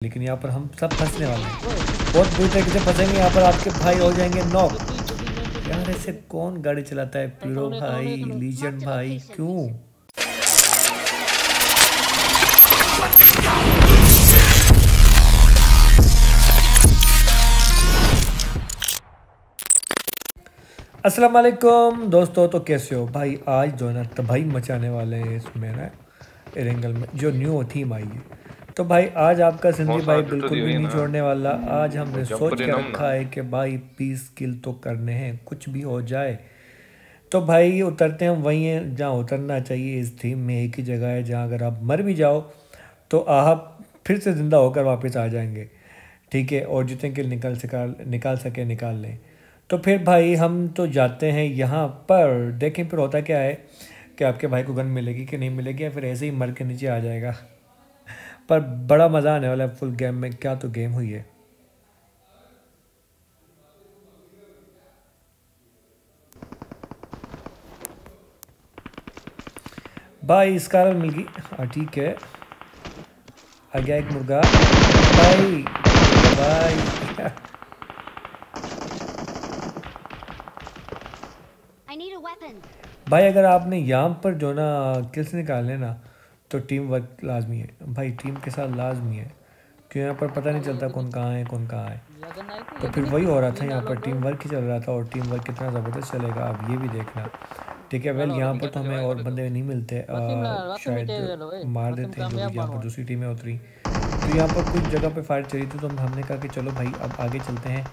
लेकिन यहाँ पर हम सब फंसने वाले हैं, बहुत बुरी तरीके से फंसेंगे। यहाँ पर आपके भाई हो जाएंगे नॉक। यार ऐसे कौन गाड़ी चलाता है? पीरो भाई, लीजेंड भाई, क्यों? अस्सलाम वालेकुम दोस्तों, तो कैसे हो भाई? आज जो है ना तबाही मचाने वाले हैं इसमें ना एरेंगल में जो न्यू थीम आई है। तो भाई आज आपका सिंधी भाई बिल्कुल भी नहीं छोड़ने वाला। आज हमने सोच के रखा है कि भाई 20 किल तो करने हैं, कुछ भी हो जाए। तो भाई उतरते हैं वहीं हैं जहाँ उतरना चाहिए। इस थीम में एक ही जगह है जहाँ अगर आप मर भी जाओ तो आप फिर से ज़िंदा होकर वापस आ जाएंगे, ठीक है। और जितने किल निकाल सके निकाल लें। तो फिर भाई हम तो जाते हैं यहाँ पर, देखें फिर होता क्या है कि आपके भाई को गन मिलेगी कि नहीं मिलेगी, या फिर ऐसे ही मर के नीचे आ जाएगा। पर बड़ा मज़ा आने वाला है फुल गेम में। क्या तो गेम हुई है भाई। स्कारल मिल गई, हाँ ठीक है। आ गया एक मुर्गा भाई। भाई भाई अगर आपने यहाँ पर जो ना किल्स निकालने ना तो टीम वर्क लाजमी है भाई, टीम के साथ लाजमी है। क्यों यहाँ पर पता नहीं चलता कौन कहाँ है कौन कहाँ है। तो फिर वही हो रहा था, यहाँ पर टीम वर्क ही चल रहा था। और टीम वर्क कितना ज़बरदस्त चलेगा अब ये भी देखना, ठीक है। वेल यहाँ पर तो हमें और बंदे नहीं मिलते, शायद मार देते हैं जो भी यहाँ पर दूसरी टीमें उतरी। तो यहाँ पर कुछ जगह पे फायर चली थी, तो हमने कहा कि चलो भाई अब आगे चलते हैं।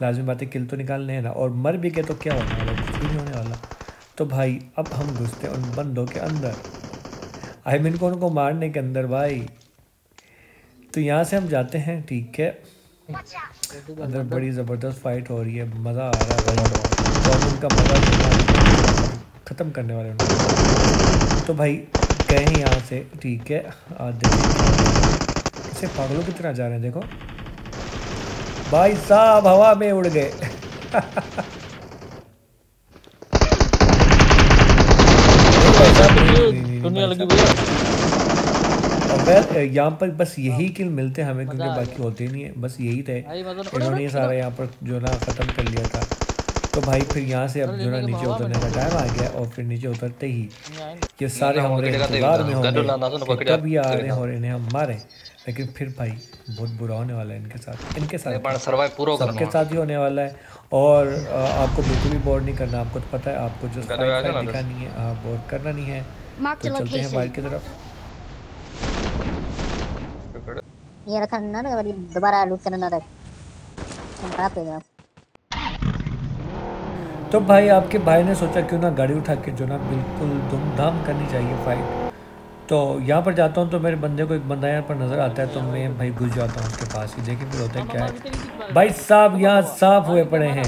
लाजमी बात है किल तो निकालने हैं ना, और मर भी गए तो क्या होने वाला, कुछ भी नहीं होने वाला। तो भाई अब हम घुसते हैं उन बंदों के अंदर, आई मीन को उनको मारने के अंदर भाई। तो यहाँ से हम जाते हैं, ठीक है। अंदर बड़ी ज़बरदस्त फाइट हो रही है, मज़ा आ रहा है भाई। और उनका मज़ा ख़त्म करने वाले उनको। तो भाई गए हैं यहाँ से, ठीक है। देखो इसे पागलों की तरह जा रहे हैं, देखो भाई साहब हवा में उड़ गए। यहाँ पर बस यही किल मिलते हैं हमें, क्योंकि बाकी होते नहीं है। बस यही थे, इन्होंने सारा यहाँ पर जो ना ख़त्म कर लिया था। तो भाई फिर यहाँ से अब जो ना नीचे उतरने का टाइम आ गया। और फिर नीचे उतरते ही ये सारे हमारे इंतजार में होंगे कि कब ये आ रहे हैं और इन्हें हम मारें। लेकिन फिर भाई बहुत बुरा होने वाला है इनके साथ सबके साथ ही होने वाला है। और आपको बिल्कुल भी बोर नहीं करना, आपको तो पता है, आपको जो फाइट दिखानी है, आप बोर करना नहीं है। तो चलते हैं फाइट की तरफ। ये रखा ना दोबारा लूट करना ना। तो भाई आपके भाई ने सोचा क्यों ना गाड़ी उठा के जो ना बिल्कुल धूमधाम करनी चाहिए फाइट। तो यहाँ पर जाता हूँ तो मेरे बंदे को एक बंदा यहाँ पर नज़र आता है, तो मैं भाई घुस जाता हूँ उसके पास ही। देखिए फिर होता है क्या है भाई साहब, यहाँ साफ हुए पड़े हैं।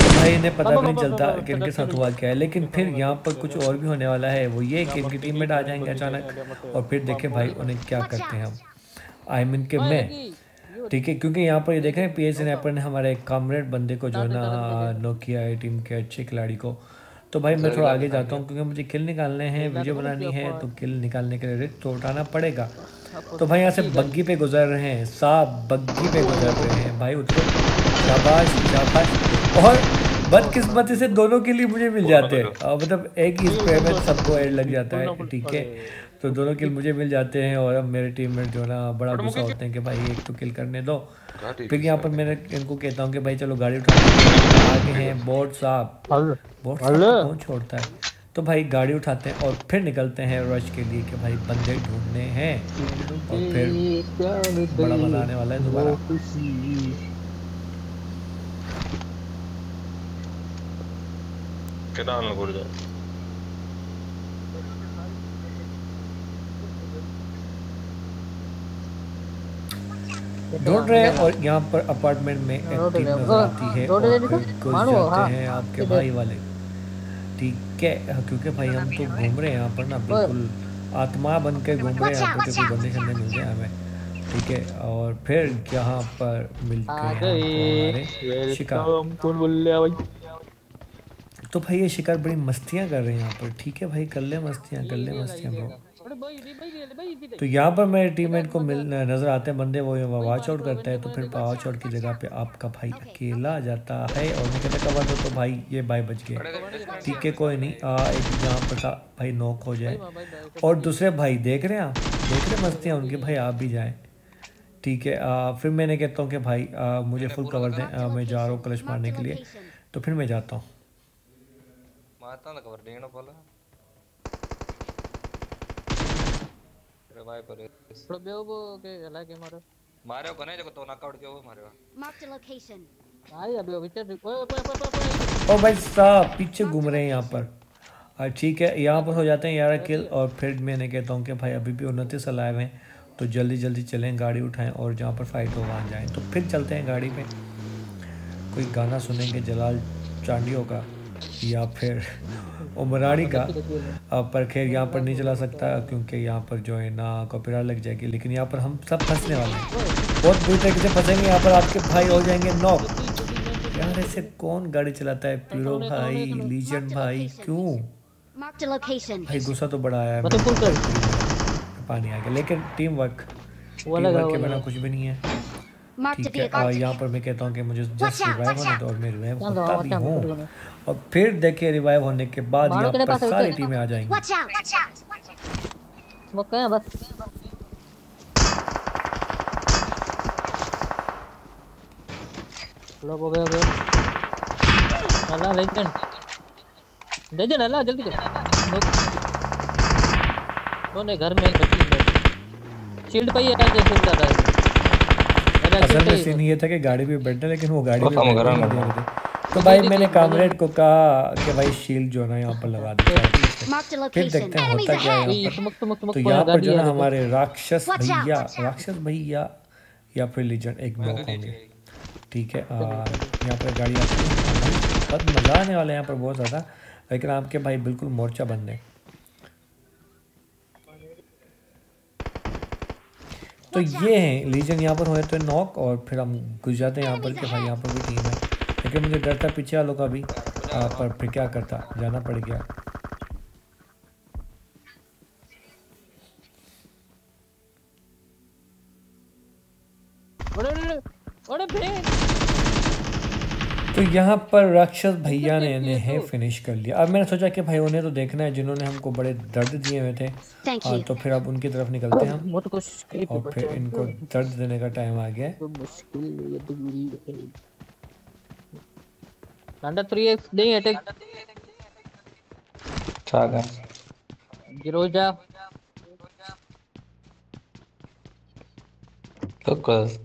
तो भाई इन्हें पता भी नहीं चलता कि इनके साथ हुआ क्या है। लेकिन फिर यहाँ पर कुछ और भी होने वाला है, वो ये कि इनकी टीममेट आ जाएंगे अचानक। और फिर देखें भाई उन्हें क्या करते हैं हम, आई मीन के मैं, ठीक है। क्योंकि यहाँ पर ये देख रहे हैं पीएस स्नैपर ने हमारे एक कॉमरेड बंदे को जो है ना नॉक किया है, टीम के अच्छे खिलाड़ी को। तो भाई मैं थोड़ा आगे जाता हूँ क्योंकि मुझे किल निकालने हैं, वीडियो बनानी है। तो किल निकालने के लिए रिस्क तो उठाना पड़ेगा। तो भाई यहाँ से बग्गी पे गुजर रहे हैं, साहब बग्गी पे गुजर रहे हैं भाई। उतरो, शाबाश शाबाश। और बदकिस्मती से दोनों के लिए मुझे मिल जाते हैं, मतलब एक ही स्प्रे में सबको एड लग जाता है, ठीक है। तो दोनों किल मुझे मिल जाते हैं। और अब मेरे टीममेट जो ना बड़ा गुस्सा होते हैं कि भाई एक तो किल करने दो। फिर यहाँ पर मैंने इनको कहता हूँ कि भाई चलो गाड़ी उठा, आगे हैं बोट साहब। बोट साहब कौन छोड़ता है। तो भाई गाड़ी उठाते हैं और फिर निकलते हैं रश के लिए कि भाई बंदे ढूंढने हैं। और फिर बड़ा मजा आने वाला है दोबारा। ढूंढ रहे हैं। और यहाँ पर अपार्टमेंट में एक टीम नजर आती है और फिर घुस जाते हैं आपके भाई वाले, ठीक है। क्योंकि भाई हम तो घूम रहे हैं यहाँ पर ना, बिल्कुल आत्मा बन के घूम रहे हैं यहाँ पर कि कोई बंदे शंदे मिल जाए हमें, ठीक है। और फिर यहाँ पर मिल गए हमारे शिकार। तो भाई ये शिकार बड़ी मस्तियाँ कर रहे हैं यहाँ पर, ठीक है भाई, कर ले मस्तियाँ ब्रो। तो यहाँ पर मेरे टीममेट को नज़र आते हैं बंदे, वो वॉच आउट करता है, तो फिर वॉच आउट की जगह पे आपका भाई अकेला आ जाता है और मैं कहता कवर दो, तो भाई ये भाई बच गए। ठीक है कोई नहीं, एक जहाँ पर था भाई नॉक हो जाए और दूसरे भाई देख रहे हैं आप, देख रहे मस्तियाँ उनकी, भाई आप भी जाएँ। ठीक है, फिर मैंने कहता हूँ कि भाई मुझे फुल कवर दें, मैं जा रहा हूँ क्लच मारने के लिए, तो फिर मैं जाता हूँ। मारे को नहीं देखो तो नॉकआउट किया वो मारेगा। Marked a location. भाई अभी विचर ओ भाई साहब पीछे घूम रहे हैं यहाँ पर। ठीक है, यहाँ पर हो जाते हैं 11 किल और फिर मैंने कहता हूँ कि भाई अभी भी 29 अलाइव हैं, तो जल्दी जल्दी चलें, गाड़ी उठाएं और जहाँ पर फाइट हो वहाँ जाएं। तो फिर चलते हैं गाड़ी पे, कोई गाना सुनेंगे जलाल चांडियों का या फिर उमरानी का, पर खैर यहाँ पर नहीं चला सकता क्योंकि यहाँ पर जो है ना कॉपीराइट लग जाएगी। लेकिन यहाँ पर हम सब फंसने वाले हैं, बहुत बुरी तरीके से फंसेंगे। यहाँ पर आपके भाई हो जाएंगे नॉक। यार ऐसे कौन गाड़ी चलाता है? पीरो भाई, लीजन भाई, क्यों भाई? गुस्सा तो बड़ा आया है, पानी आ गया, लेकिन टीम वर्क के बिना कुछ भी नहीं है। ठीक है, यहाँ पर मैं कहता हूँ कि मुझे जस्ट रिवाइव होने दो और मैं रिवाइव होता भी हूँ, और फिर देखिए रिवाइव होने के बाद यहाँ पर सारी टीमें आ जाएंगी। वो क्या बस लोग हो गए अल्लाह लेजेंड लेजेंड अल्लाह जल्दी कर दोनों घर में शील्ड पे ही है जैसे शील्ड आता है। असल में सीन ये था कि गाड़ी भी बैठना, लेकिन वो गाड़ी भी नहीं दे रहे थे, तो भाई मैंने कामरेड को कहा कि भाई शील्ड जो है ना यहाँ पर लगा दे, फिर देखते हैं होता क्या है यहाँ पर। तो यहाँ पर जो है हमारे राक्षस भैया या फिर लीजेंड एक नॉक होंगे। ठीक है, यहाँ पर गाड़ी आती है, बहुत मज़ा आने वाला है यहाँ पर बहुत ज़्यादा, लेकिन आपके भाई बिल्कुल मोर्चा बंद है। तो ये हैं लीजन यहाँ पर हुए तो नॉक, और फिर हम घुस जाते हैं यहाँ पर कि भाई यहाँ पर भी टीम है, लेकिन मुझे डर था पीछे वालों का भी, पर फिर क्या करता, जाना पड़ गया। तो यहाँ पर राक्षस भैया ने इन्हें फिनिश कर लिया। अब मैंने सोचा कि भाई उन्हें तो देखना है जिन्होंने हमको बड़े दर्द दिए हुए थे, तो फिर अब उनकी तरफ निकलते हैं हम, और फिर इनको दर्द देने का टाइम आ गया। अंडर 3x नहीं अटैक चागा गिरोजा तो कर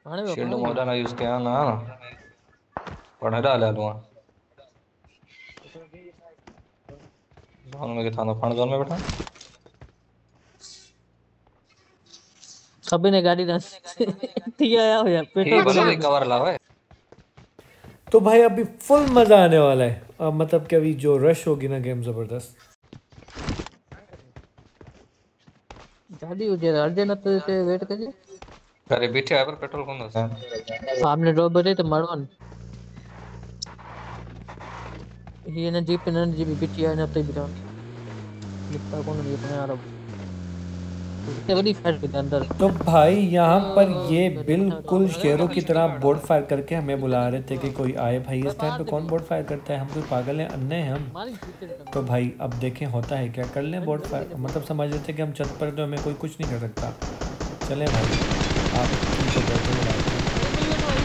शील्ड मोड़ा ना यूज किया ना पढ़ने डाले लूंगा जोन में के थाना फंड जोन में बैठा सभी ने गाड़ी ना आया हो यार पेट्रोल कवर लाओ। तो भाई अभी फुल मजा आने वाला है, मतलब कि अभी जो रश होगी ना गेम जबरदस्त। गाड़ी हो जाए अर्जेंट तो वेट करिए। अरे बैठे है पर पेट्रोल कौन होता है आपने ड्रॉप बजे तो मरवन ये ना जीप ना जीप बिटिया ना तो बिटा लिखता कौन नहीं अपने आ रहा बड़ी फाइट के अंदर। तो भाई यहाँ पर ये बिल्कुल शेरों की तरह बोर्ड फायर करके हमें बुला रहे थे कि कोई आए। भाई इस टाइम पे कौन बोर्ड फायर करता है? हम कोई पागल हैं, अन्ने हैं हम? तो भाई अब देखें होता है क्या, कर लें बोर्ड फायर। मतलब समझ रहे थे कि हम छत पर तो हमें कोई कुछ नहीं कर सकता। चलें भाई आप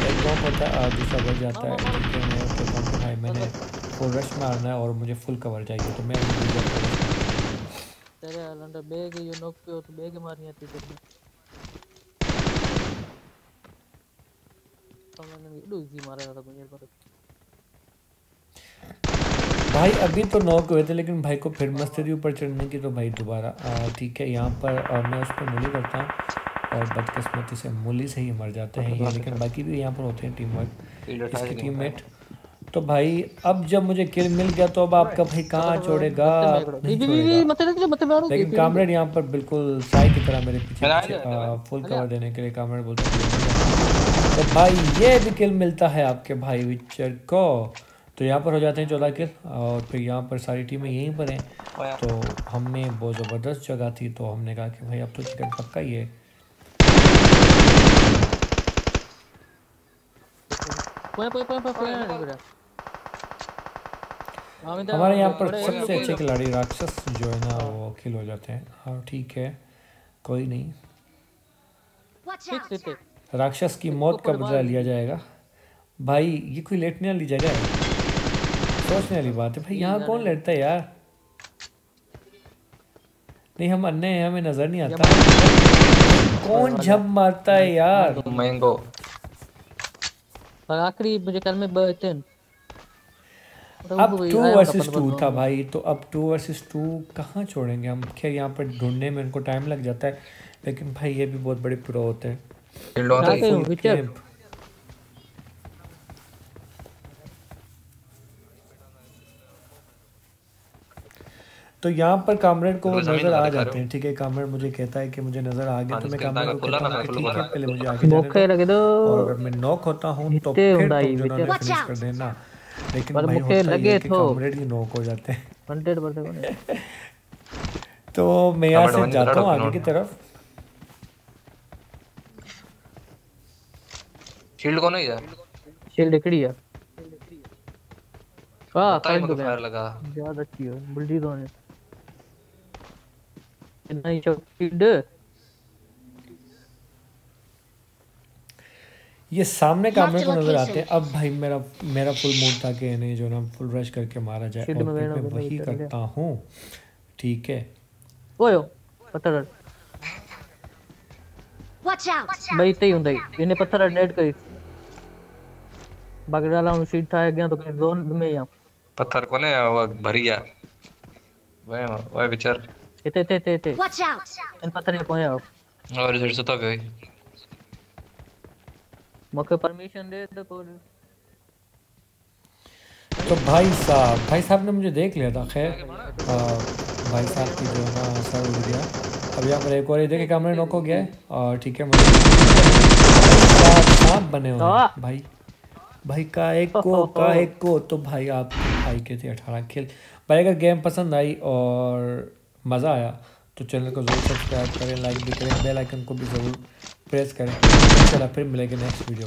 एक बॉम्ब होता है, दूसरा बढ़ जाता है। ठीक है, मैं कहता हूँ भाई मैंने फुल रश मारना है और मुझे फुल कवर चाहिए, तो मैं तेरे लंडा बैग यू नॉक पे हो तो बैग मारनी आती तेरे तो मैंने वीडियो इजी मारा था मुझे पर। भाई अभी तो नॉक हुए थे, लेकिन भाई को फिर मस्ती थी ऊपर चढ़ने की, तो भाई दोबारा ठीक है यहाँ पर मैं उस पर मूली करता हूँ और बदकिस्मती से मूली से ही मर जाते हैं ये। लेकिन बाकी भी यहाँ पर होते हैं टीम वर्क, इसके टीममेट। तो भाई अब जब मुझे किल मिल गया तो अब आपका भाई कहाँ छोड़ेगा, नहीं छोड़ेगा। लेकिन कामरेड यहाँ पर बिल्कुल साई की तरह मेरे पीछे फुल कवर देने के लिए कामरेड बोलते हैं। तो भाई ये भी किल मिलता है आपके भाई विचर को। तो यहाँ पर हो जाते हैं 14 किल और फिर यहाँ पर सारी टीमें यहीं पर हैं। तो हमने बहुत ज़बरदस्त जगह थी तो हमने कहा कि भाई अब तो चिकन पक्का ही है। हमारे यहाँ पर सबसे अच्छे खिलाड़ी राक्षस जो है ना वो किल हो जाते हैं। हाँ ठीक है, कोई नहीं, राक्षस की मौत का बदला लिया जाएगा। भाई ये कोई लेटने वाली जगह है, सोचने वाली बात है। भाई यहाँ कौन लेटता है यार? नहीं हम अन्य हैं, हमें नजर नहीं आता कौन झप मारता है यार। मैंगो आखिरी मुझे कल में बचते अब 2 वर्सेस 2 था भाई, तो अब 2 वर्सेस 2 कहाँ छोड़ेंगे हम। खैर यहाँ पर ढूंढने में उनको टाइम लग जाता है, लेकिन भाई ये भी बहुत बड़े प्रो होते हैं। तो यहाँ पर कामरेड को नजर आ जाते हैं। ठीक है, कामरेड मुझे कहता है कि मुझे नजर आ गया, तो मैं कामरेड को कहता हूँ कि ठीक है पहले मुझे आगे जाने दो, और अगर मैं नॉक होता हूँ तो फिर तुम दोनों ने फिनिश कर देना। लेकिन भाई होता ये है कि कामरेड ही नॉक हो जाते हैं। 100% तो मैं यहाँ से जाता हूँ आगे की तरफ। शील्ड कौन है यार? शील्ड इकड़ी है। वाह फायर लगा ज्यादा अच्छी है बुल्डी दोने नहीं शील्ड। ये सामने कामरे को नजर आते हैं। अब भाई मेरा फुल मूड था कि इन्हें जो ना फुल रश करके मारा जाए, और फिर मैं वही करता हूँ। ठीक है ओयो पत्थर भाई तई हुंदा इन्हें पत्थर नेट करी बाकी डाला हूं सीट था गया तो जोन में यहां पत्थर कोने वो भरिया वो विचार ते वॉच आउट इन पत्थर को है और इधर से तो गई मौके परमिशन दे तो भाई साहब ने मुझे देख लिया था। खैर भाई साहब की जो ना सर उड़ गया। अब यहाँ पर एक और देखे कैमरे नॉक हो गया है, और ठीक है मुझे सांप बने हुए भाई का एक को तो भाई आप भाई के थे 18 किल। भाई अगर गेम पसंद आई और मज़ा आया तो चैनल को ज़रूर सब्सक्राइब करें, लाइक भी करें, बेल आइकन को भी ज़रूर प्रेस करें। चलो फिर मिलेंगे नेक्स्ट वीडियो में।